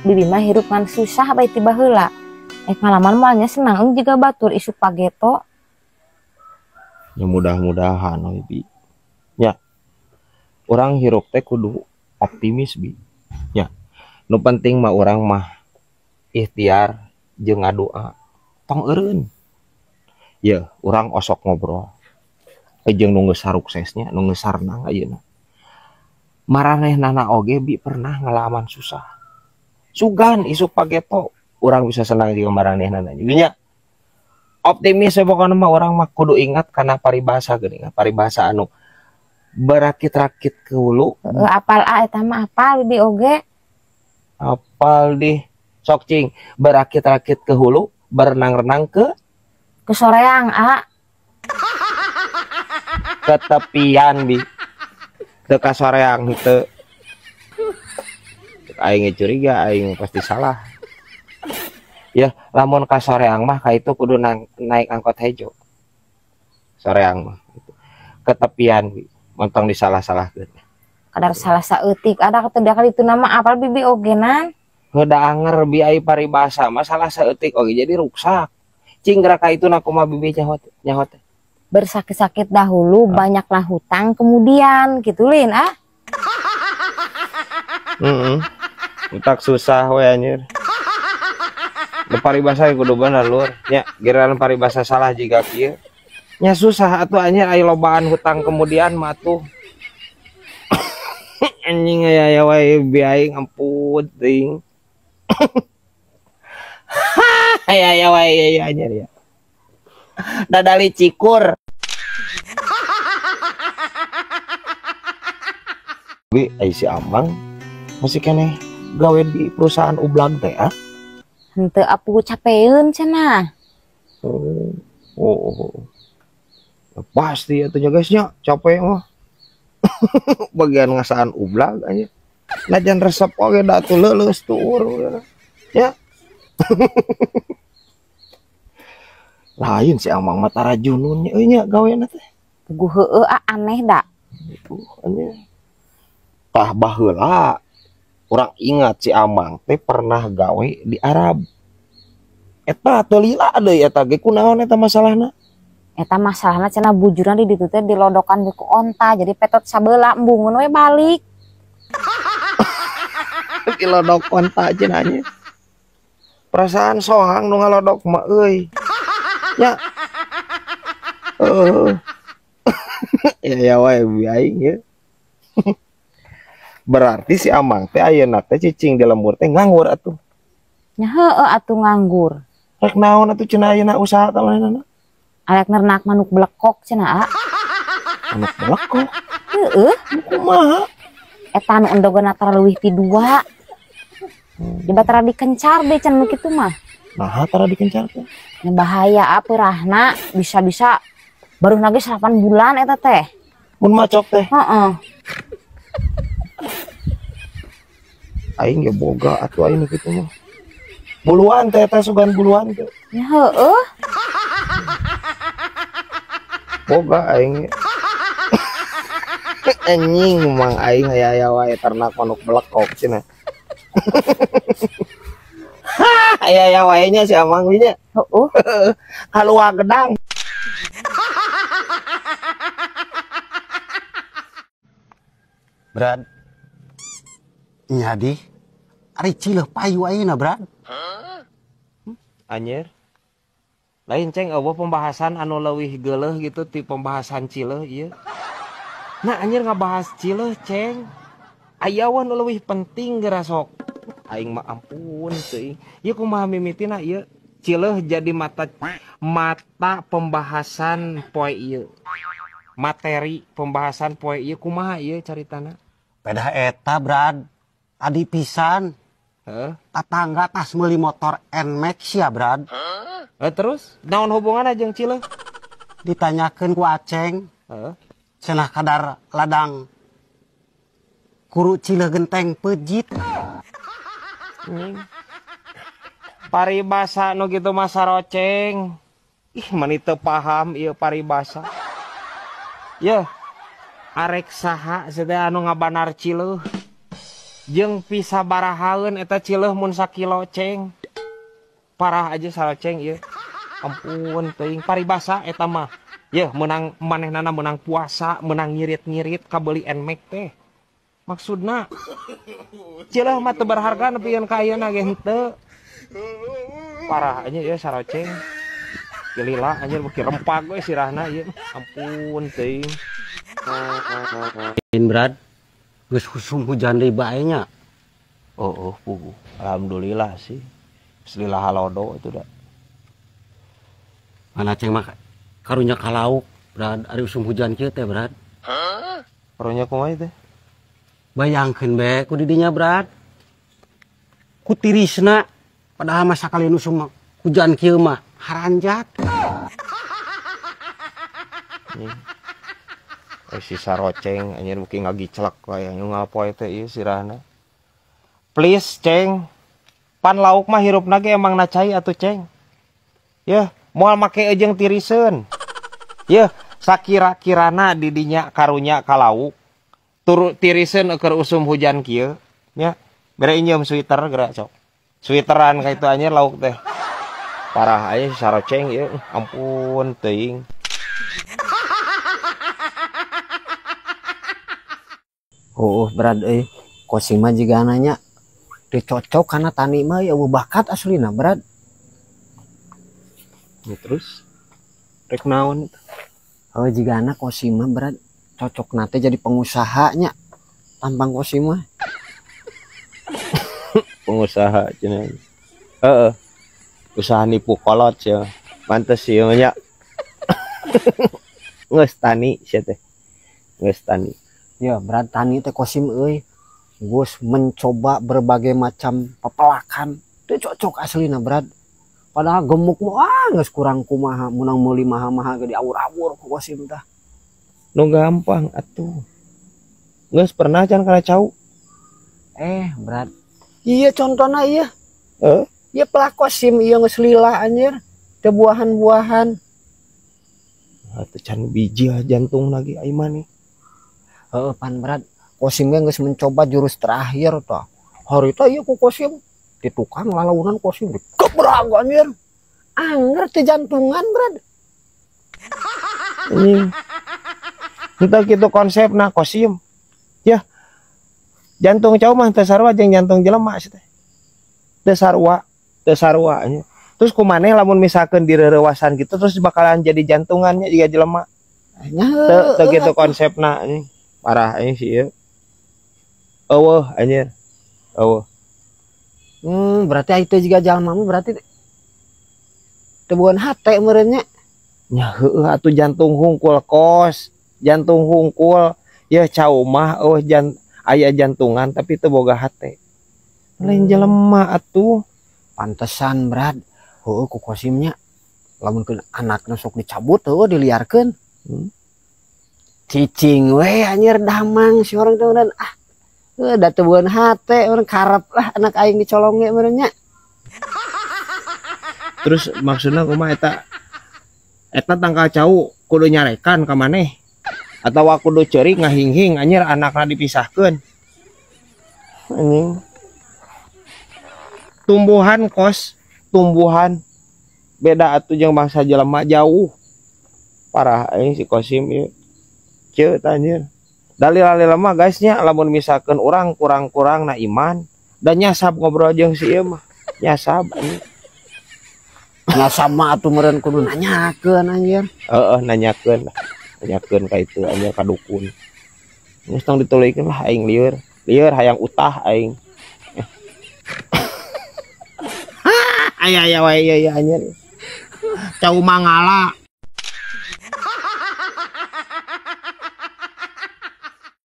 bibi mah hirup ngan susah bae tiba heula. Ngalaman moalnya senang juga batur isu pageto. Ya mudah-mudahan we Bi. Ya, orang hirup teh kudu optimis Bi. Ya, nu penting mah orang mah ikhtiar jeung ngadoa. Tong eureun. Ya, orang osok ngobrol. Jeung nu geus saruksesnya, nu geus sarnang ayeuna. Maranehnana oge Bi pernah ngalaman susah. Sugan isu pageto, orang bisa senang juga maranehnana juga nya. Optimis pokoknya mah orang mah kudu ingat karena paribasa geuning, paribasa anu berakit-rakit ke hulu. Apal eta mah apal bibi oge. Apal di sok cing, berakit-rakit ke hulu, berenang-renang ke soreang ke tepian Bi. Teu ka soreang teu. Aing curiga aing pasti salah. Ya, lamun ka soreang mah ka itu kudu naik angkot hejo. Soreang mah gitu. Ke tepian Bi. Montong disalah-salahkeun. Kadar salah saeutik ada kata kali itu nama apal bibi ogenan. Heuda anger Bi ai paribasa masalah saeutik oge jadi ruksak. Cing gerak ka itu na kumaha bibi nyahot. Bersakit-sakit dahulu, banyaklah hutang kemudian gitu Lin Utak susah we anjir. Da paribasa kudu bener lur. Nya giliran paribasa salah jiga kieu. Nya susah atuh anjir aya lobaan hutang kemudian mah tuh. Anjing aya wae biaing ampun teuing. Aya wae anjir ya. Dadali cikur. Bi si Amang masih keneh gawe di perusahaan ublag teh henteu apu capeun cenah. Pasti atuh nya guys nya capek mah. Bagian ngasaan ublag aja. Lajan resep oge da atuh leuleus tuur ya. Lain si Amang mah tara junun nya gaweana teh. Puguh heueuh aneh da. Itu anjir. Tah baheula urang ingat si Amang teh pernah gawe di Arab. Eta teu lila deui eta ge kunaon eta masalahna? Eta masalahna cenah bujuran di ditu teh dilodokan ku onta jadi petot sabeula embungeun we balik. Dilodok onta cenah nya. Perasaan sohang nu ngalodok mah euy. Ya. Ya wae biaing ya. Berarti si Amang teh ayeuna teh cicing di lembur teh nganggur atuh. Nya heueuh atuh nganggur. Rek naon atuh cenah ayeuna usaha taleunana? Arek nernak manuk blekok cenah Manuk blekok. Heueuh, Kumaha? eta nu endogena tara leuwih ti 2. Dibatara dikencar deh cenah kitu mah. Nah, tara dikencar teh. Nya bahaya peurahna bisa-bisa baru lagi 8 bulan eta teh. Mun macok teh. Heeh. Aing ge boga atuh aing kitu mah. Buluan teh eta sugan buluan teh. Ya heueuh. Boga aing. Anjing mang aing aya wae ternak manuk blekok cenah. Aya wae nya si Amang nya. Heueuh. Kalua gedang. Brad. Nyadi. Ari cileuh payu ayeuna, Brad. Anjir. Lain ceng eueuh pembahasan anu leuwih geuleuh gitu ti pembahasan cileuh ieu. Nah anjir ngabahas cileuh ceng. Aya we nu leuwih penting geura sok. Aing mah ampun teuing. Ieu kumaha mimitina ieu? Cileuh jadi mata pembahasan poe ieu. Materi pembahasan poe ieu kumaha ieu caritana? Pedah eta, Brad. Adi pisan. Tatangga tas meuli motor NMAX ya, Brad. Terus naon hubunganna jeung cileuh? Ditanyakeun ku Aceng. Cenah kadar ladang kuru cileuh genteng pejit. Paribasa nu kitu mah saroceng. Ih, mani teu paham ieu paribasa. Yeuh. Arek saha sedaya anu ngabanar cileuh. jeung pisah barahaeun eta cileuh mun sakilo ceng. Parah aja salah ceng ieu. Ampun teuing paribasa eta mah. Yeuh menang manehnana menang puasa, menang ngirit-ngirit kabeuli enmek teh. Maksudna cileuh mah teu berharga nepikeun ka ayeuna ge henteu. Parah aja ya saroceng. Gelila anjir beuki rempak we sirahna ieu. Ampun teuing. Brad, geus husum hujan deui bae nya. Oh, pugu. Alhamdulillah sih. Selilah halodo itu dah. Mana ceng mah karunya kalauk, Brad, ari usum hujan kieu teh, Brad. Karunya kumaha teh? Bayangkeun be ku di dinya, Brad. Ku tirisna padahal mah sakalian usum hujan kieu mah haranjat. Si saroceng anjir beuki ngagiclek wae ngapoe teh ieu sirahna. Please, Ceng. Pan lauk mah hirupna ge emang nacai atuh, Ceng. Yeuh, moal make ejeung tiriseun. Yeuh, sakira-kirana di dinya karunya ka lauk. Turu tiriseun keur usum hujan kieu, nya. Bere injeum sweater geura sok. Sweateran ka itu anjir lauk teh. Parah aya si saroceng ieu, ampun teuing. Brad Kosim mah jiga nanya dicocok karena tani mah ya bakat aslina, Brad. Ya terus rek naon? Jiga anak Kosim mah, Brad, cocok nate jadi pengusahanya. Tampang Kosim mah. Pengusaha cenah. Usaha nipu kolot ya. Pantes ieu nya. Geus tani sia teh. Geus tani. Ya, Brad, tani teh Kosim Gus mencoba berbagai macam pepelakan. Teu cocok aslina, Brad. Padahal gemuk mah geus kurang kumaha, munang meuli maha-maha ge diawur-awur ku Kosim tah. Nu gampang atuh. Geus pernah can kana cau. Brad. Iya contohna ieu. Ieu pelak Kosim ieu geus lila anjir. Teu buahan-buahan. Atuh can biji jantung lagi ai mah nih. Pan, Brad. Kosim geus mencoba jurus terakhir tah. Harita ieu ku Kosim di tukang lalaunan Kosim dikebrag anjir. Anger teh jantungan, Brad. Anjing. Kita gitu konsepna Kosim. Ya. Jantung cau mah teu sarua jeung jantung jelema teh. Teu sarua nya. Terus kumaneh lamun misalkan direrewasan gitu terus bakalan jadi jantungannya juga jelema. Teu gitu konsepna anjing. Parah anjing sih ieu. Eueuh anjir. Eueuh. Berarti itu juga jalma mah berarti teu buan hate meureun nya. Nya heueuh atuh jantung hungkul kos. Jantung hungkul ya cau mah aya jantungan tapi teu boga hate. Lain jelema atuh. Pantesan, Brad. Heueuh ku Kosimnya lamun anakna sok dicabut heueuh diliarkeun. Cicing we anjir damang si orang teh dan da teu beun hate orang karep lah anak aing dicolong ge meureun nya. Terus maksudna kumaha eta tangkal cau kudu nyarekan ka maneh atawa kudu ceurik ngahing-hing anjir anakna dipisahkeun. Anjing. Tumbuhan beda atuh jeung bangsa jelema jauh. Parah aing si Kosim ieu. Ceu anjir. Dalil-dalil mah guysnya lamun misalkan orang kurang-kurang na iman dan nyasab ngobrol jeung si ieu mah. Nyasab anjir. Nyasab mah atuh meureun kudu nanyakeun anjir. Nanyakeun lah. Nanyakeun ka itu anjir ka dukun. Geus tong ditulikeun lah aing lieur. Lieur hayang utah aing. Aya wae anjir. Cau mangala.